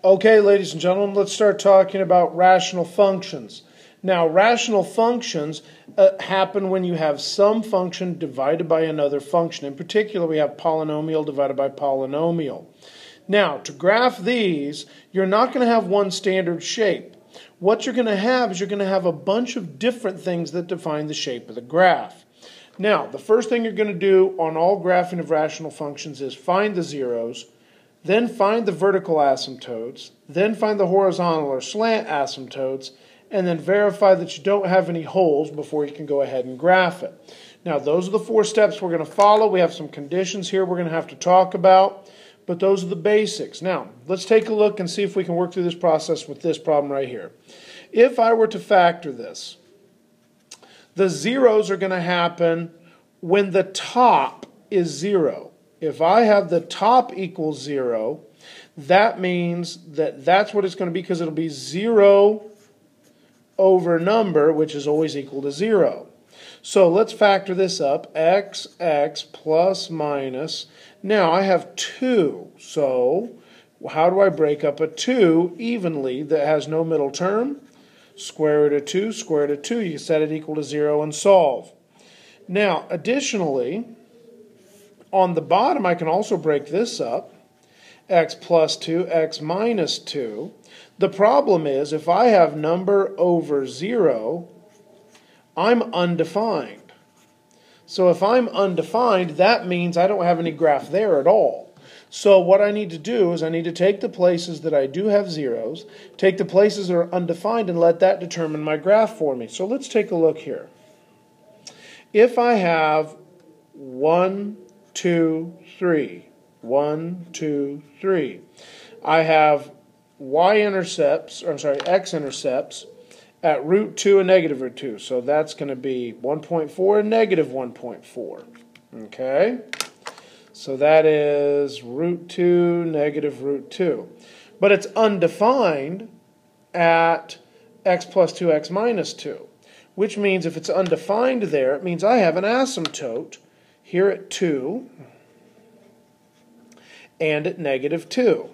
Okay, ladies and gentlemen, let's start talking about rational functions. Now, rational functions happen when you have some function divided by another function. In particular, we have polynomial divided by polynomial. Now, to graph these, you're not going to have one standard shape. What you're going to have is you're going to have a bunch of different things that define the shape of the graph. Now, the first thing you're going to do on all graphing of rational functions is find the zeros, then find the vertical asymptotes, then find the horizontal or slant asymptotes, and then verify that you don't have any holes before you can go ahead and graph it. Now, those are the 4 steps we're going to follow. We have some conditions here we're going to have to talk about, but those are the basics. Now, let's take a look and see if we can work through this process with this problem right here. If I were to factor this, the zeros are going to happen when the top is 0. If I have the top equals 0, that means that that's what it's going to be, because it'll be 0 over number, which is always equal to 0. So let's factor this up. X plus minus. Now I have 2. So how do I break up a 2 evenly that has no middle term? Square root of 2, square root of 2. You set it equal to 0 and solve. Now, additionally, on the bottom, I can also break this up. X plus 2, x minus 2. The problem is, if I have number over 0, I'm undefined. So if I'm undefined, that means I don't have any graph there at all. So what I need to do is I need to take the places that I do have zeros, take the places that are undefined, and let that determine my graph for me. So let's take a look here. If I have 1, 2, 3. 1, 2, 3. I have x-intercepts at root 2 and negative root 2. So that's going to be 1.4 and negative 1.4. Okay? So that is root 2, negative root 2. But it's undefined at x plus 2, x minus 2. Which means if it's undefined there, it means I have an asymptote here at 2 and at negative 2.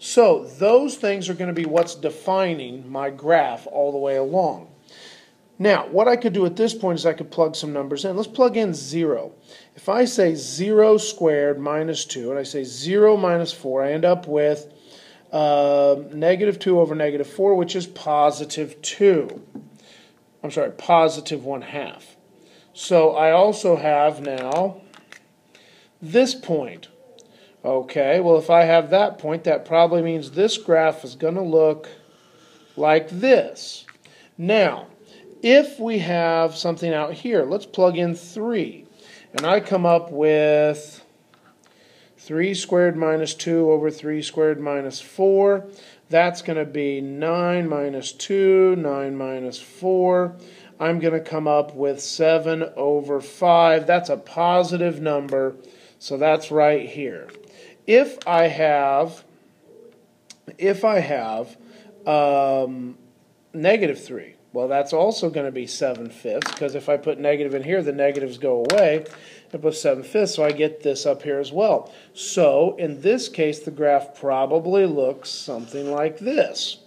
So those things are going to be what's defining my graph all the way along. Now, what I could do at this point is I could plug some numbers in. Let's plug in 0. If I say 0 squared minus 2, and I say 0 minus 4, I end up with negative 2 over negative 4, which is positive 2. I'm sorry, positive 1/2. So I also have now this point. Okay, well, if I have that point, that probably means this graph is going to look like this. Now, if we have something out here, let's plug in 3. And I come up with 3 squared minus 2 over 3 squared minus 4. That's going to be 9 minus 2, 9 minus 4. I'm going to come up with 7 over 5. That's a positive number, so that's right here. If I have negative 3, well, that's also going to be 7/5, because if I put negative in here, the negatives go away. I put 7/5, so I get this up here as well. So in this case, the graph probably looks something like this.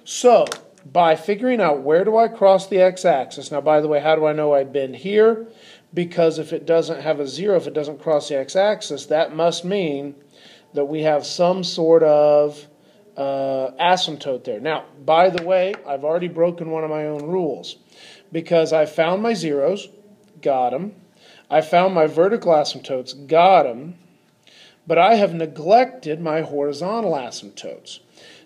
So by figuring out where do I cross the x-axis, now by the way, how do I know I've been here? Because if it doesn't have a 0, if it doesn't cross the x-axis, that must mean that we have some sort of asymptote there. Now, by the way, I've already broken one of my own rules, because I found my zeros, got them. I found my vertical asymptotes, got them. But I have neglected my horizontal asymptotes.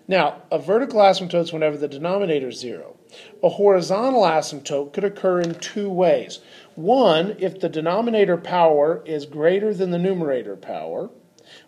Now, a vertical asymptote is whenever the denominator is 0. A horizontal asymptote could occur in 2 ways. One, if the denominator power is greater than the numerator power.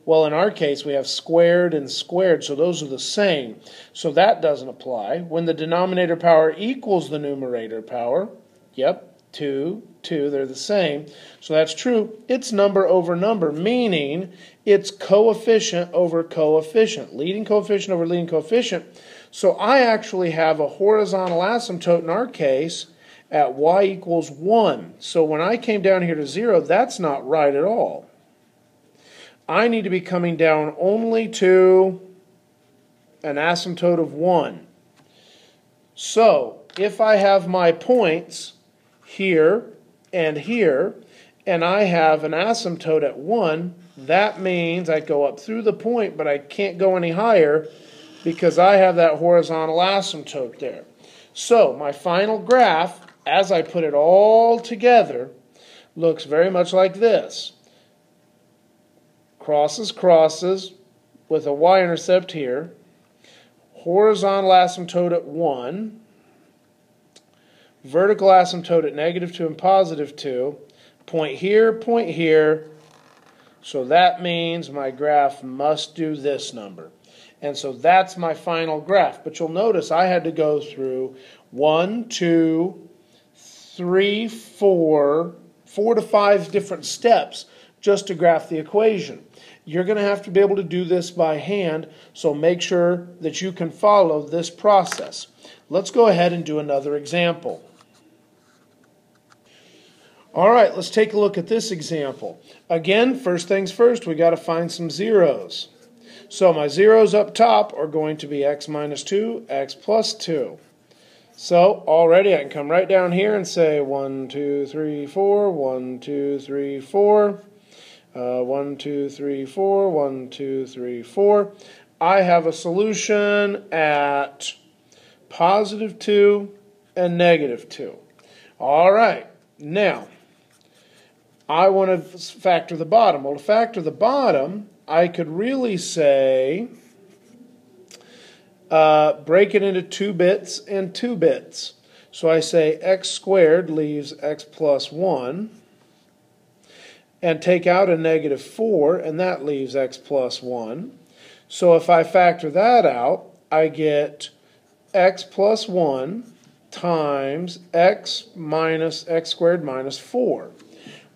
Well, in our case, we have squared and squared, so those are the same. So that doesn't apply. When the denominator power equals the numerator power, yep, 2, 2, they're the same. So that's true. It's number over number, meaning it's coefficient over coefficient, leading coefficient over leading coefficient. So I actually have a horizontal asymptote in our case at y equals 1. So when I came down here to 0, that's not right at all. I need to be coming down only to an asymptote of 1. So if I have my points here, and I have an asymptote at 1, that means I go up through the point, but I can't go any higher because I have that horizontal asymptote there. So my final graph, as I put it all together, looks very much like this. Crosses, crosses, with a y-intercept here. Horizontal asymptote at 1. Vertical asymptote at -2 and +2. Point here. So that means my graph must do this number. And so that's my final graph. But you'll notice I had to go through 1, 2, 3, 4 to 5 different steps just to graph the equation. You're going to have to be able to do this by hand, so make sure that you can follow this process. Let's go ahead and do another example. All right, let's take a look at this example. Again, first things first, we got to find some zeros. So my zeros up top are going to be x minus 2, x plus 2. So already I can come right down here and say 1, 2, 3, 4, 1, 2, 3, 4, 1, 2, 3, 4, 1, 2, 3, 4. I have a solution at +2 and -2. All right, now I want to factor the bottom. Well, to factor the bottom, I could really say break it into 2 bits and 2 bits. So I say x squared leaves x plus 1, and take out a -4, and that leaves x plus 1. So if I factor that out, I get x plus 1 times x squared minus 4.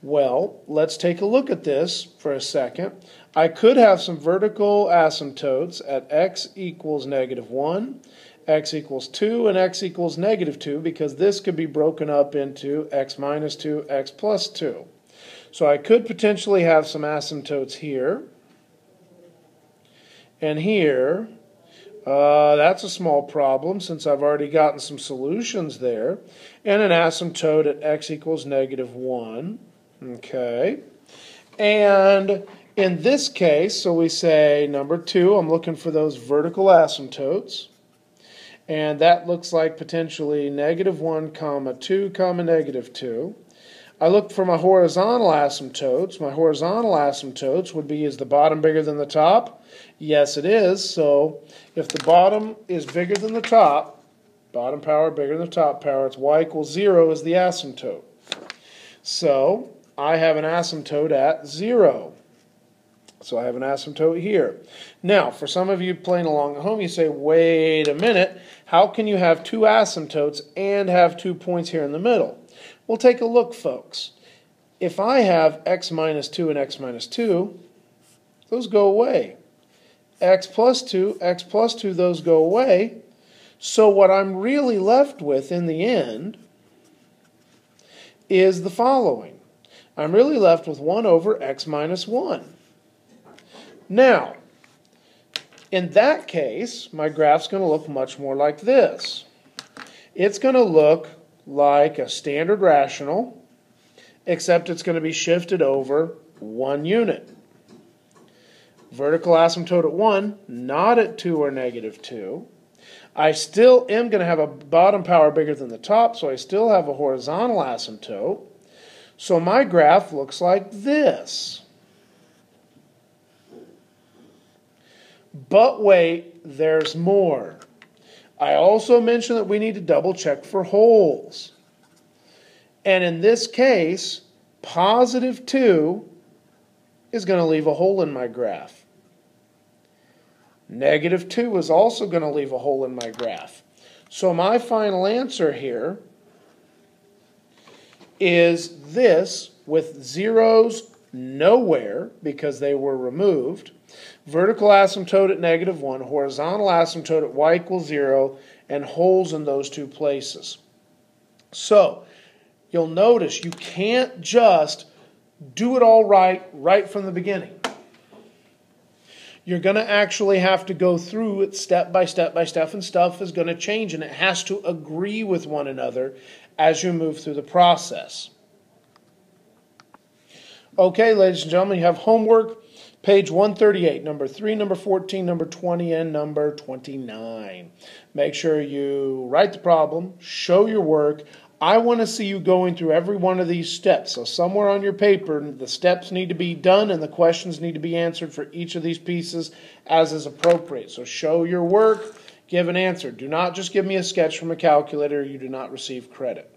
Well, let's take a look at this for a second. I could have some vertical asymptotes at x equals -1, x equals 2, and x equals -2, because this could be broken up into x minus 2, x plus 2. So I could potentially have some asymptotes here and here. That's a small problem since I've already gotten some solutions there. And an asymptote at x equals -1. Okay. And in this case, so we say number 2, I'm looking for those vertical asymptotes. And that looks like potentially -1, 2, -2. I look for my horizontal asymptotes. My horizontal asymptotes would be, is the bottom bigger than the top? Yes, it is. So if the bottom is bigger than the top, bottom power bigger than the top power, it's y equals 0 is the asymptote. So I have an asymptote at 0. So I have an asymptote here. Now, for some of you playing along at home, you say, wait a minute, how can you have 2 asymptotes and have 2 points here in the middle? Well, take a look, folks. If I have x minus 2 and x minus 2, those go away. X plus 2, those go away. So what I'm really left with in the end is the following. I'm really left with 1 over x minus 1. Now, in that case, my graph's going to look much more like this. It's going to look like a standard rational, except it's going to be shifted over 1 unit. Vertical asymptote at 1, not at 2 or -2. I still am going to have a bottom power bigger than the top, so I still have a horizontal asymptote. So my graph looks like this. But wait, there's more. I also mentioned that we need to double check for holes. And in this case, +2 is going to leave a hole in my graph. -2 is also going to leave a hole in my graph. So my final answer here is this, with zeros nowhere because they were removed. Vertical asymptote at -1, horizontal asymptote at y equals 0, and holes in those 2 places. So, you'll notice you can't just do it all right from the beginning. You're going to actually have to go through it step by step by step, and stuff is going to change, and it has to agree with one another as you move through the process. Okay, ladies and gentlemen, you have homework, page 138, number 3, number 14, number 20, and number 29. Make sure you write the problem, show your work. I want to see you going through every one of these steps. So somewhere on your paper, the steps need to be done and the questions need to be answered for each of these pieces as is appropriate. So show your work, give an answer. Do not just give me a sketch from a calculator. You do not receive credit.